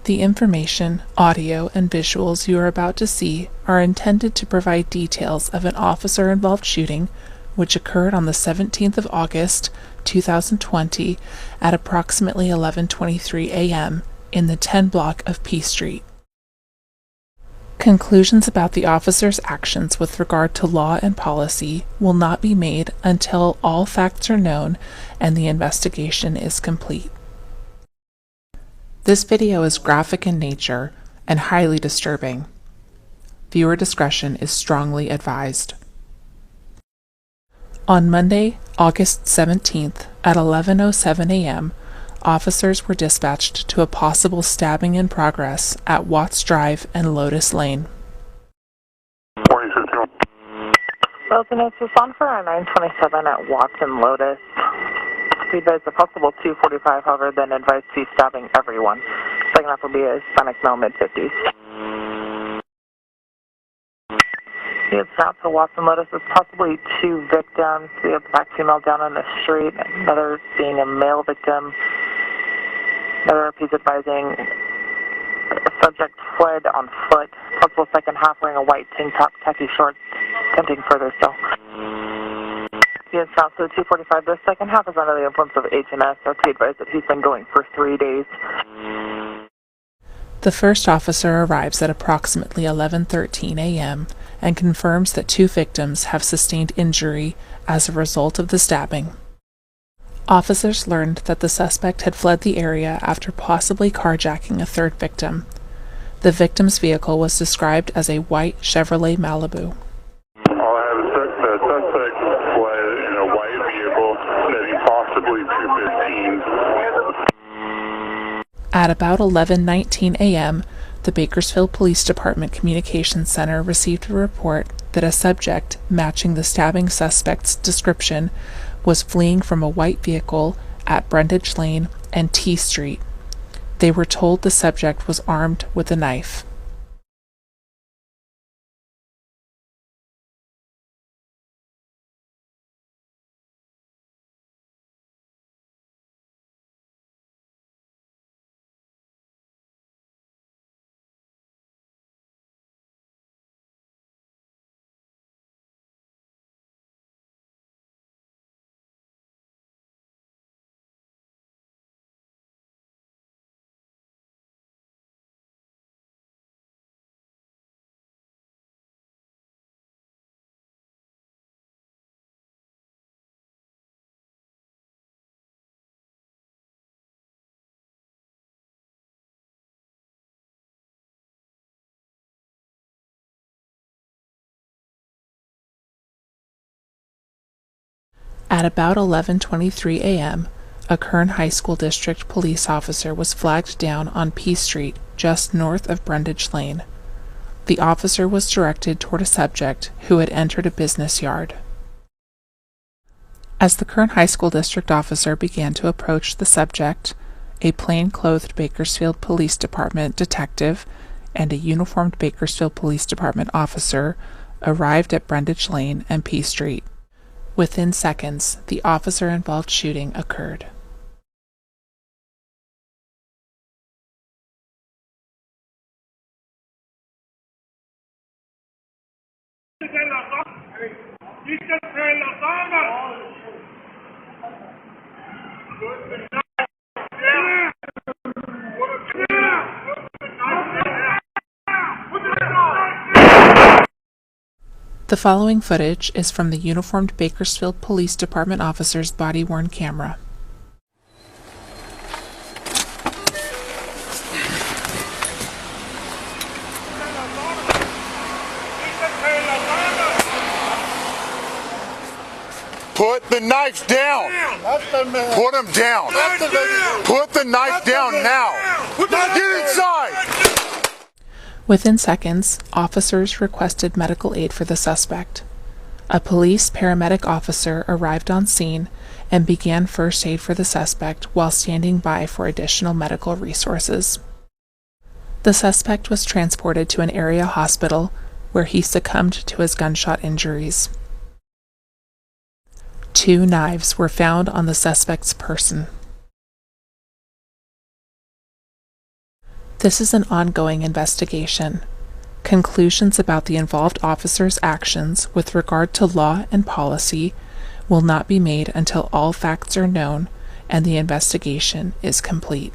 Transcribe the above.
The information, audio, and visuals you are about to see are intended to provide details of an officer-involved shooting which occurred on the 17th of August, 2020 at approximately 11:23 a.m. in the 10 block of P Street. Conclusions about the officer's actions with regard to law and policy will not be made until all facts are known and the investigation is complete. This video is graphic in nature and highly disturbing. Viewer discretion is strongly advised. On Monday, August 17th at 11:07 a.m., officers were dispatched to a possible stabbing in progress at Watts Drive and Lotus Lane. Lotus is on for our 927 at Watts and Lotus. We advise a possible 245, however, then advise to stabbing everyone. Second half will be a Hispanic male, mid-50s. It's out to Watts and Lotus. There's possibly two victims. We have a black female down on the street, another being a male victim. Another piece advising a subject fled on foot. Possible second half wearing a white tank top, khaki shorts, attempting further still. Units out to the 245. The second half is under the influence of HNS. RT advised that he's been going for 3 days. The first officer arrives at approximately 11:13 a.m. and confirms that two victims have sustained injury as a result of the stabbing. Officers learned that the suspect had fled the area after possibly carjacking a third victim. The victim's vehicle was described as a white Chevrolet Malibu. All I have is the suspect fled in a white vehicle, heading possibly 215. At about 11:19 a.m., the Bakersfield Police Department Communications Center received a report that a subject matching the stabbing suspect's description was fleeing from a white vehicle at Brundage Lane and T Street. They were told the subject was armed with a knife. At about 11:23 a.m., a Kern High School District police officer was flagged down on P Street, just north of Brundage Lane. The officer was directed toward a subject who had entered a business yard. As the Kern High School District officer began to approach the subject, a plain-clothed Bakersfield Police Department detective and a uniformed Bakersfield Police Department officer arrived at Brundage Lane and P Street. Within seconds, the officer-involved shooting occurred. The following footage is from the uniformed Bakersfield Police Department officer's body-worn camera. Put the knife down! Put him down! Put the knife down now! Get inside! Within seconds, officers requested medical aid for the suspect. A police paramedic officer arrived on scene and began first aid for the suspect while standing by for additional medical resources. The suspect was transported to an area hospital where he succumbed to his gunshot injuries. 2 knives were found on the suspect's person. This is an ongoing investigation. Conclusions about the involved officers' actions with regard to law and policy will not be made until all facts are known and the investigation is complete.